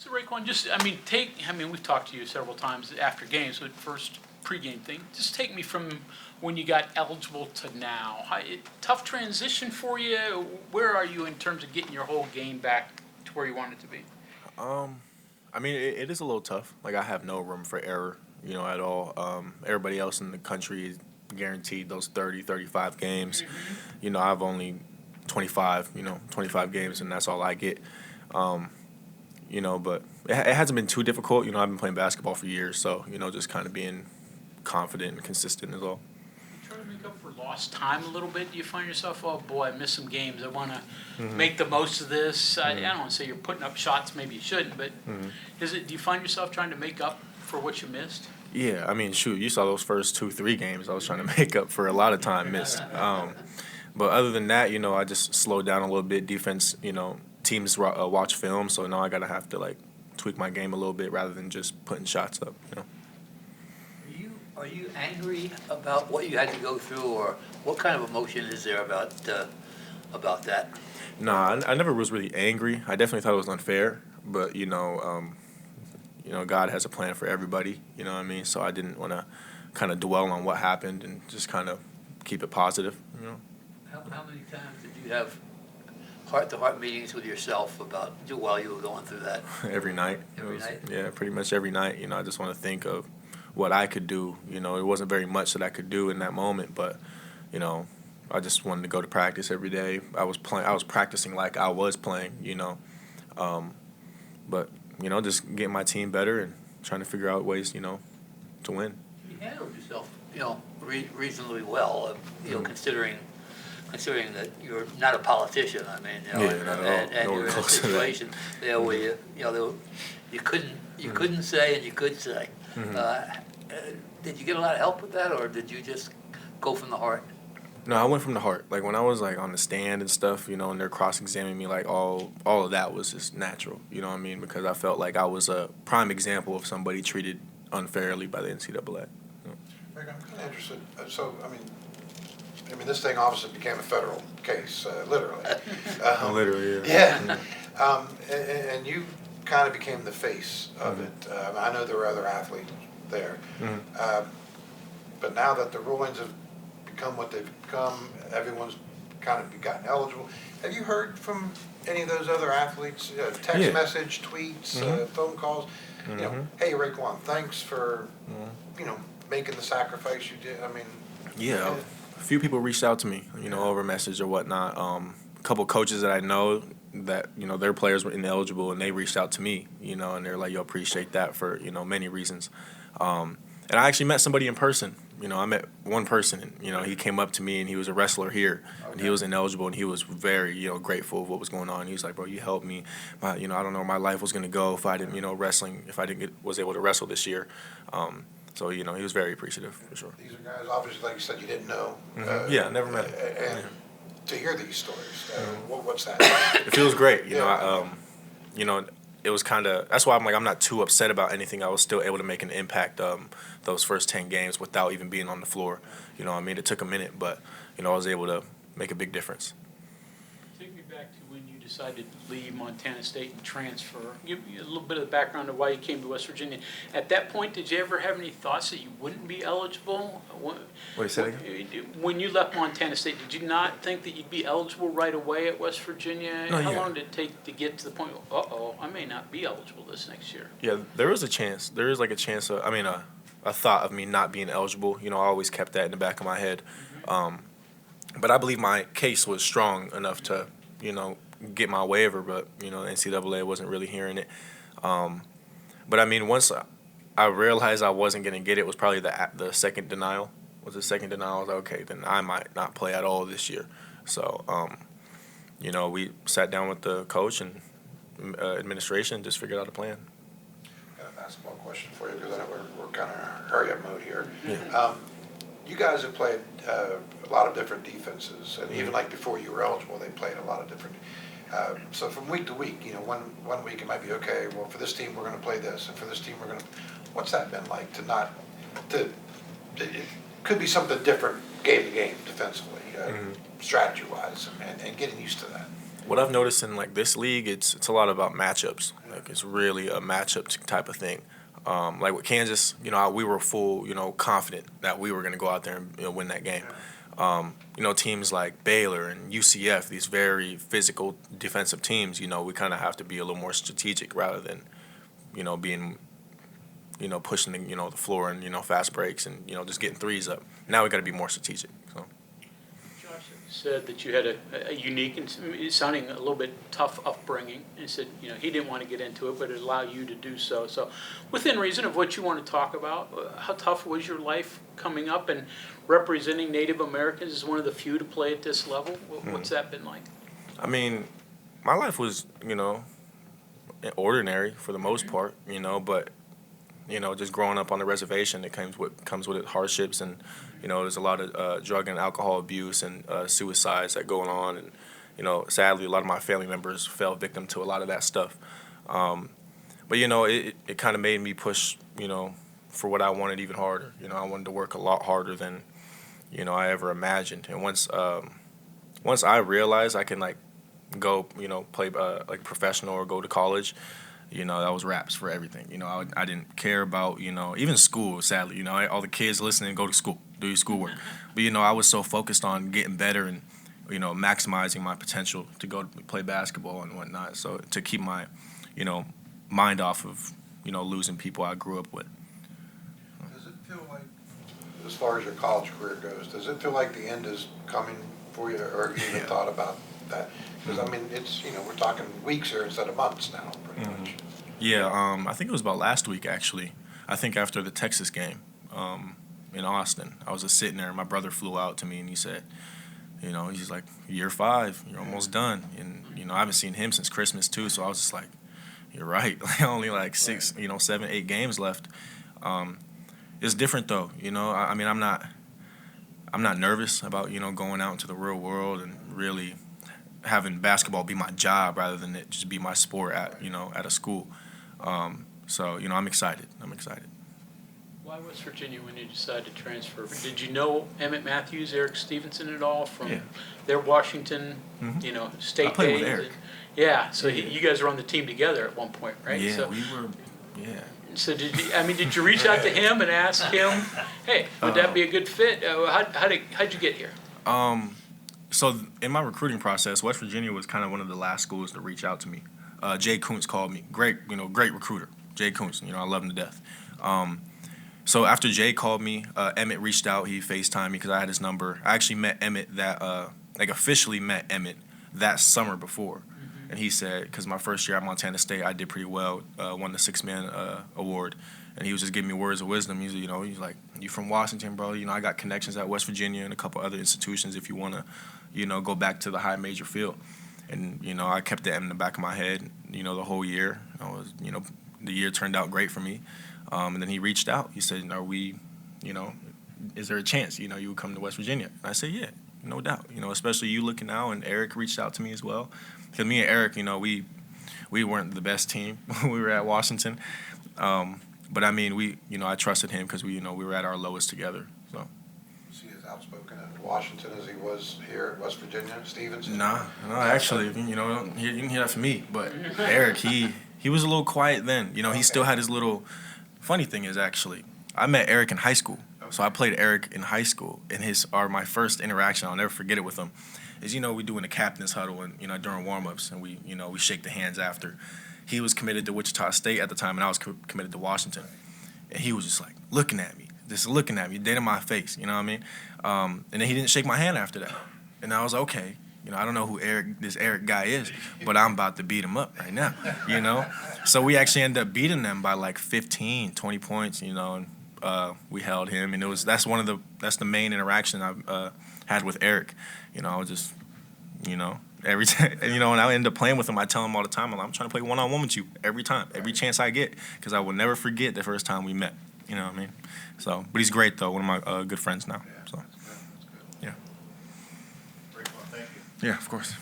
So RaeQuan, we've talked to you several times after games, but first pregame thing, just take me from when you got eligible to now. Tough transition for you? Where are you in terms of getting your whole game back to where you want it to be? It is a little tough. Like, I have no room for error, at all. Everybody else in the country is guaranteed those 30, 35 games. I've only 25, 25 games, and that's all I get. But it hasn't been too difficult. I've been playing basketball for years, so, just kind of being confident and consistent is all. You try to make up for lost time a little bit? Do you find yourself, oh boy, I missed some games, I want to make the most of this? I don't want to say you're putting up shots, maybe you shouldn't, but do you find yourself trying to make up for what you missed? Yeah, shoot, you saw those first 2-3 games. I was trying to make up for a lot of time missed. But other than that, I just slowed down a little bit. Defense, teams watch film, so now I gotta have to tweak my game a little bit rather than just putting shots up. Are you angry about what you had to go through, or what kind of emotion is there about that? Nah, I never was really angry. I definitely thought it was unfair, but God has a plan for everybody. You know what I mean? So I didn't want to kind of dwell on what happened and just kind of keep it positive. How many times did you have heart-to-heart meetings with yourself while you were going through that? Every night. Every night? Yeah, pretty much every night. I just want to think of what I could do. It wasn't very much that I could do in that moment, but, I just wanted to go to practice every day. I was practicing like I was playing, but, just getting my team better and trying to figure out ways, to win. You handled yourself, reasonably well, considering that you're not a politician. Not at all. And you're in a situation there where you couldn't say and you could say. Did you get a lot of help with that, or did you just go from the heart? No, I went from the heart. Like, when I was on the stand and stuff, and they're cross-examining me, all of that was just natural. You know what I mean? Because I felt like I was a prime example of somebody treated unfairly by the NCAA. Rick, I'm kind of interested. This thing obviously became a federal case, literally. Literally, yeah. Yeah. And you kind of became the face of it. I know there were other athletes there. But now that the rulings have become what they've become, everyone's kind of gotten eligible. Have you heard from any of those other athletes? Text message, tweets, phone calls? Hey, RaeQuan, thanks for, making the sacrifice you did. Yeah. A few people reached out to me, over message or whatnot. A couple coaches that I know that, their players were ineligible, and they reached out to me, and they're like, yo, appreciate that for, many reasons. And I actually met somebody in person. I met one person, and, he came up to me, and he was a wrestler here, and he was ineligible, and he was very, grateful of what was going on. He was like, bro, you helped me. I don't know where my life was going to go if I didn't, was able to wrestle this year. So, he was very appreciative, for sure. These are guys, obviously, like you said, you didn't know. Yeah, never met And to hear these stories, what's that? It feels great, it was kind of, that's why I'm not too upset about anything. I was still able to make an impact those first 10 games without even being on the floor. It took a minute, but, I was able to make a big difference. Take me back to when you decided to leave Montana State and transfer. Give me a little bit of the background of why you came to West Virginia. At that point, did you ever have any thoughts that you wouldn't be eligible? Wait, say that again? When you left Montana State, did you not think that you'd be eligible right away at West Virginia? No, How yeah. long did it take to get to the point, I may not be eligible this next year? Yeah, there was a chance. There is a chance of, a thought of me not being eligible. I always kept that in the back of my head. But I believe my case was strong enough to, get my waiver, but, NCAA wasn't really hearing it. But, once I realized I wasn't going to get it, was probably the second denial. Was the second denial. I was like, okay, then I might not play at all this year. So, we sat down with the coach and administration and just figured out a plan. Got a basketball question for you, because I know we're kind of hurry-up mode here. Yeah. You guys have played a lot of different defenses, and even before you were eligible, they played a lot of different. So from week to week, one week it might be, okay, well, for this team we're going to play this, and for this team we're going to. What's that been like it could be something different game to game defensively, strategy-wise, and getting used to that. What I've noticed in like this league, it's a lot about matchups. Like it's really a matchup type of thing. Like with Kansas, we were full, confident that we were going to go out there and win that game. Teams like Baylor and UCF, these very physical defensive teams, we kind of have to be a little more strategic rather than, being, pushing the floor and fast breaks and just getting threes up. Now we got to be more strategic. So. Josh said that you had a unique and sounding a little bit tough upbringing, and said he didn't want to get into it, but it allowed you to do so. So, within reason of what you want to talk about, how tough was your life coming up and representing Native Americans as one of the few to play at this level? What's that been like? I mean, my life was ordinary for the most part, but just growing up on the reservation, it comes with it hardships, and there's a lot of drug and alcohol abuse and suicides that going on, and sadly a lot of my family members fell victim to a lot of that stuff. But it kind of made me push for what I wanted even harder. I wanted to work a lot harder than I ever imagined. And once I realized I can go play like professional or go to college, that was wraps for everything. I didn't care about even school. Sadly, all the kids listening, go to school, do your schoolwork. But I was so focused on getting better and maximizing my potential to go play basketball and whatnot. So to keep my mind off of losing people I grew up with. Does it feel like, as far as your college career goes, does it feel like the end is coming for you, or have you even thought about that? Because I mean, it's we're talking weeks here instead of months now, pretty much. Yeah, I think it was about last week actually. I think after the Texas game in Austin, I was just sitting there, and my brother flew out to me, and he said, he's like, year 5, you're almost done, and I haven't seen him since Christmas too, so I was just like, you're right, only like 6, 7, 8 games left. It's different though, I mean, I'm not nervous about going out into the real world and really having basketball be my job rather than it just be my sport at a school. So I'm excited. Why West Virginia when you decided to transfer? Did you know Emmett Matthews, Eric Stevenson at all from their Washington, state I played days? with Eric. Yeah, so you guys were on the team together at one point, right? Yeah, so, we were. Yeah. So did you reach out to him and ask him, hey, would that be a good fit? How'd you get here? So in my recruiting process, West Virginia was kind of one of the last schools to reach out to me. Jay Kuntz called me. Great recruiter. Jay Kuntz, I love him to death. So after Jay called me, Emmett reached out. He FaceTimed me because I had his number. I actually met Emmett officially met Emmett that summer before. Mm-hmm. And he said, because my first year at Montana State, I did pretty well, won the 6-man award. And he was just giving me words of wisdom. He's like, you from Washington, bro? I got connections at West Virginia and a couple other institutions if you want to, go back to the high major field. And, I kept that in the back of my head, the whole year. The year turned out great for me. And then he reached out. He said, is there a chance, you would come to West Virginia? And I said, yeah, no doubt. Especially you looking now, and Eric reached out to me as well. Because me and Eric, we weren't the best team. We were at Washington. But I mean, I trusted him because we were at our lowest together. So. Was he as outspoken at Washington as he was here at West Virginia, Stevenson? No, actually, you didn't hear that from me. But Eric, he was a little quiet then. He still had his little. Funny thing is, actually, I met Eric in high school. So I played Eric in high school. And my first interaction, I'll never forget it with him, is we do in the captain's huddle and during warm-ups, and we shake the hands after. He was committed to Wichita State at the time, and I was committed to Washington. And he was just like looking at me, dead in my face, you know what I mean? And then he didn't shake my hand after that. And I was like, okay, I don't know who this Eric guy is, but I'm about to beat him up right now, So we actually ended up beating them by like 15, 20 points, and we held him. And that's the main interaction I've had with Eric. I was just, every time, when I end up playing with him, I tell him all the time, I'm trying to play one-on-one with you every time, every chance I get, because I will never forget the first time we met. You know what I mean? So, but he's great though, one of my good friends now. So, yeah. RaeQuan, thank you. Yeah, of course.